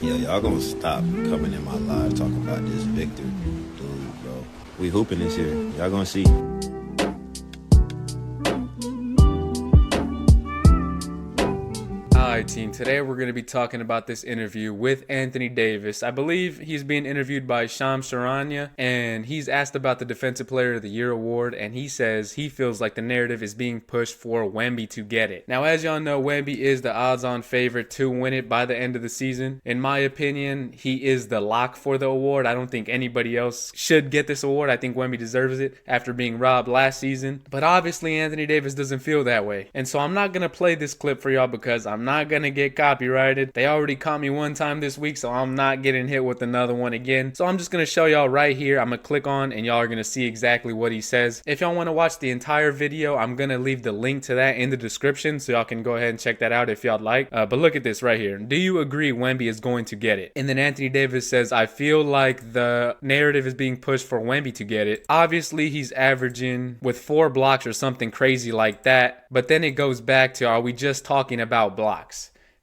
Yeah, y'all gonna stop coming in my live talking about this Victor dude, bro. We hooping this year. Y'all gonna see. Alright team, today we're going to be talking about this interview with Anthony Davis. I believe he's being interviewed by Shams Charania, and he's asked about the Defensive Player of the Year award, and he says he feels like the narrative is being pushed for Wemby to get it. Now, as y'all know, Wemby is the odds-on favorite to win it by the end of the season. In my opinion, he is the lock for the award. I don't think anybody else should get this award. I think Wemby deserves it after being robbed last season, but obviously Anthony Davis doesn't feel that way. And so I'm not going to play this clip for y'all because I'm not gonna get copyrighted. They already caught me one time this week, so I'm not getting hit with another one again. So I'm just gonna show y'all right here. I'm gonna click on and y'all are gonna see exactly what he says. If y'all want to watch the entire video, I'm gonna leave the link to that in the description, so y'all can go ahead and check that out if y'all like. But look at this right here. Do you agree Wemby is going to get it? And then Anthony Davis says, I feel like the narrative is being pushed for Wemby to get it. Obviously, he's averaging with 4 blocks or something crazy like that. But then it goes back to, are we just talking about blocks?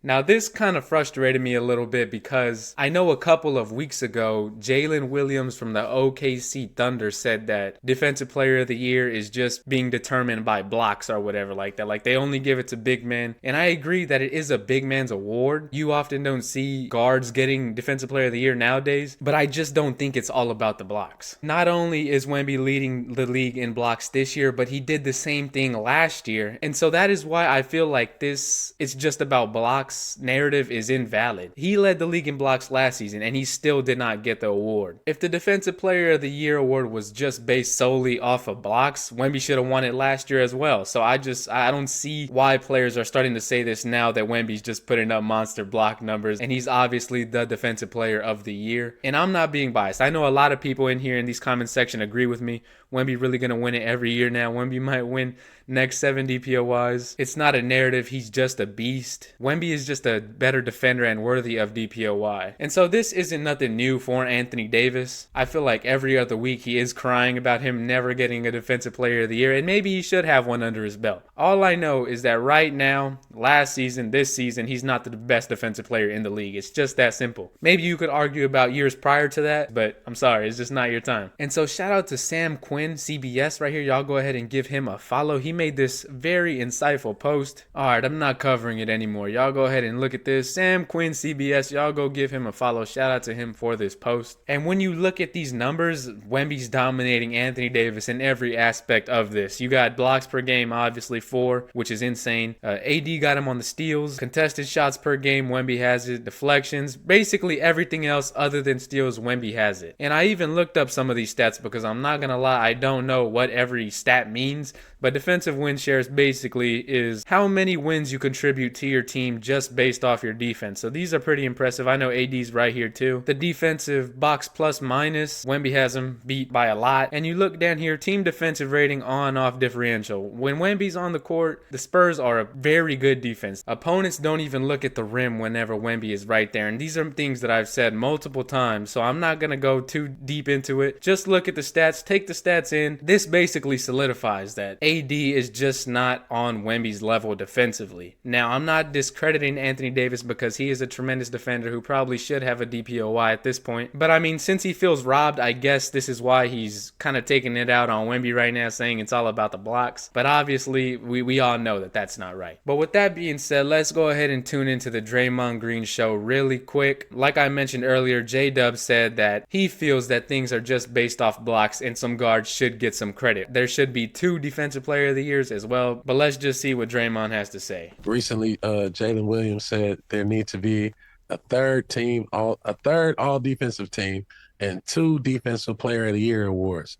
Now, this kind of frustrated me a little bit because I know a couple of weeks ago, Jalen Williams from the OKC Thunder said that Defensive Player of the Year is just being determined by blocks or whatever like that. Like, they only give it to big men. And I agree that it is a big man's award. You often don't see guards getting Defensive Player of the Year nowadays, but I just don't think it's all about the blocks. Not only is Wemby leading the league in blocks this year, but he did the same thing last year. And so that is why I feel like it's just about blocks narrative is invalid. He led the league in blocks last season and he still did not get the award. If the Defensive Player of the Year award was just based solely off of blocks, Wemby should have won it last year as well. So I don't see why players are starting to say this now that Wemby's just putting up monster block numbers and he's obviously the Defensive Player of the Year. And I'm not being biased. I know a lot of people in here in these comment section agree with me. Wemby really gonna win it every year now. Wemby might win next 7 DPOYs. It's not a narrative. He's just a beast. Wemby is just a better defender and worthy of DPOY. And so this isn't nothing new for Anthony Davis. I feel like every other week he is crying about him never getting a Defensive Player of the Year, and maybe he should have one under his belt. All I know is that right now, last season, this season, he's not the best defensive player in the league. It's just that simple. Maybe you could argue about years prior to that, but I'm sorry, it's just not your time. And so shout out to Sam Quinn, CBS right here. Y'all go ahead and give him a follow. He made this very insightful post. Alright, I'm not covering it anymore. Y'all go ahead and look at this. Sam Quinn, CBS. Y'all go give him a follow. Shout out to him for this post. And when you look at these numbers, Wemby's dominating Anthony Davis in every aspect of this. You got blocks per game, obviously 4, which is insane. AD got him on the steals. Contested shots per game, Wemby has it. Deflections. Basically everything else other than steals, Wemby has it. And I even looked up some of these stats because I'm not gonna lie, I don't know what every stat means. But defensive win shares basically is how many wins you contribute to your team just based off your defense. So these are pretty impressive. I know AD's right here too. The defensive box plus minus, Wemby has him beat by a lot. And you look down here, team defensive rating on off differential. When Wemby's on the court, the Spurs are a very good defense. Opponents don't even look at the rim whenever Wemby is right there. And these are things that I've said multiple times, so I'm not going to go too deep into it. Just look at the stats, take the stats in. This basically solidifies that AD is just not on Wemby's level defensively. Now, I'm not discrediting Anthony Davis because he is a tremendous defender who probably should have a DPOY at this point. But I mean, since he feels robbed, I guess this is why he's kind of taking it out on Wemby right now, saying it's all about the blocks. But obviously, we all know that that's not right. But with that being said, let's go ahead and tune into the Draymond Green show really quick. Like I mentioned earlier, J-Dub said that he feels that things are just based off blocks and some guards should get some credit. There should be 2 Defensive Player of the Years as well, but let's just see what Draymond has to say. Recently, Jalen Williams said there needs to be a third all defensive team and 2 Defensive Player of the Year awards.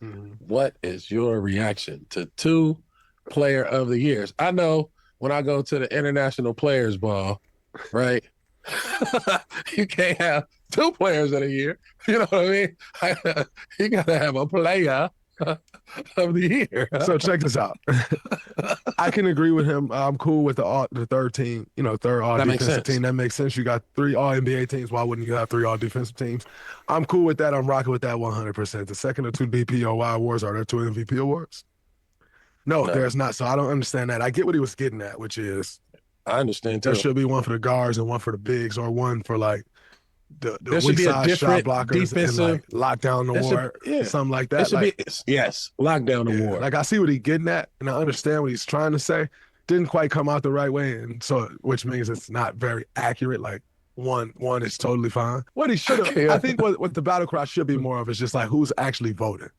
What is your reaction to 2 Player of the Years? I know when I go to the International Players Ball, right? You can't have 2 Players of the Year. You know what I mean? You gotta have a player of the year. So check this out. I can agree with him. I'm cool with the third team, third all That makes defensive sense. team. That makes sense. You got 3 all NBA teams. Why wouldn't you have 3 all defensive teams? I'm cool with that. I'm rocking with that 100%. The second or 2 DPOY awards, are there 2 MVP awards? No, No, there's not. So I don't understand that. I get what he was getting at, which is I understand there too. should be one for the guards and one for the bigs, or one for like the There should weak be a side shot different blockers and defensive. like lock down the There should, war, yeah, something like it that. should Like be. Yes, lockdown yeah, award. like I see what he's getting at, and I understand what he's trying to say. Didn't quite come out the right way, and so which means it's not very accurate. Like one is totally fine. What he should have, I Yeah. think, what the battle cry should be more of is just like who's actually voting,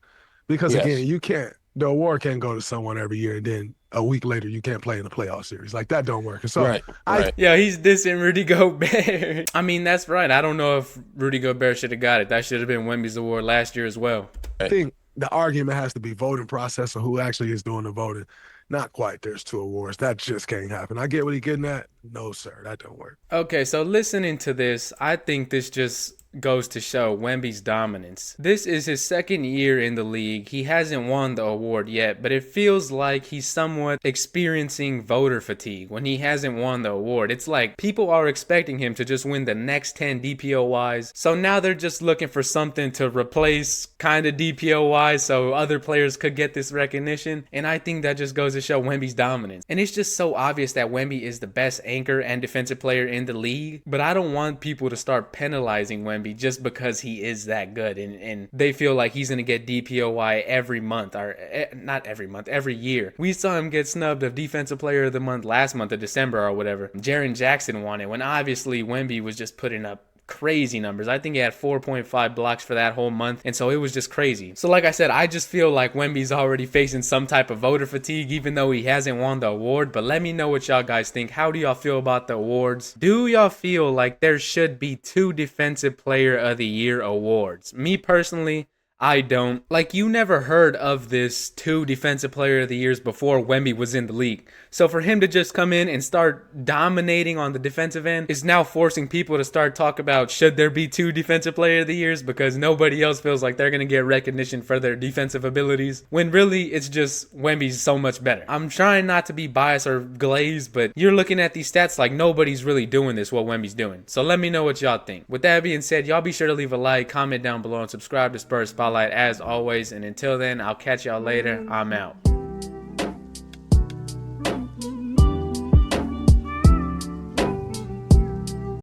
because again, Yes. you can't. The award can't go to someone every year, and then a week later you can't play in the playoff series. Like that don't work. And so Right. I Right. Yeah, he's dissing Rudy Gobert. I mean, that's right. I don't know if Rudy Gobert should have got it. That should have been Wemby's award last year as well. think the argument has to be voting process or who actually is doing the voting. Not quite. There's two awards. That just can't happen. I get what he's getting at. No, sir, that don't work. Okay, so listening to this, I think this just goes to show Wemby's dominance. This is his second year in the league. He hasn't won the award yet, but it feels like he's somewhat experiencing voter fatigue when he hasn't won the award. It's like people are expecting him to just win the next 10 DPOYs. So now they're just looking for something to replace kind of DPOY so other players could get this recognition. And I think that just goes to show Wemby's dominance. And it's just so obvious that Wemby is the best anchor and defensive player in the league. But I don't want people to start penalizing Wemby just because he is that good and they feel like he's going to get DPOY every month, or not every month, every year. We saw him get snubbed of defensive player of the month last month of December or whatever. Jaren Jackson won it when obviously Wemby was just putting up crazy numbers. I think he had 4.5 blocks for that whole month, and so it was just crazy. So like I said, I just feel like Wemby's already facing some type of voter fatigue even though he hasn't won the award. But let me know what y'all guys think. How do y'all feel about the awards? Do y'all feel like there should be 2 defensive player of the year awards? Me personally, I don't. Like, you never heard of this 2 defensive player of the years before Wemby was in the league. So for him to just come in and start dominating on the defensive end is now forcing people to start talk about should there be 2 defensive player of the years because nobody else feels like they're going to get recognition for their defensive abilities, when really it's just Wemby's so much better. I'm trying not to be biased or glazed, but you're looking at these stats like nobody's really doing this what Wemby's doing. So let me know what y'all think. With that being said, y'all be sure to leave a like, comment down below, and subscribe to Spurs Spotlight as always. And until then, I'll catch y'all later. I'm out.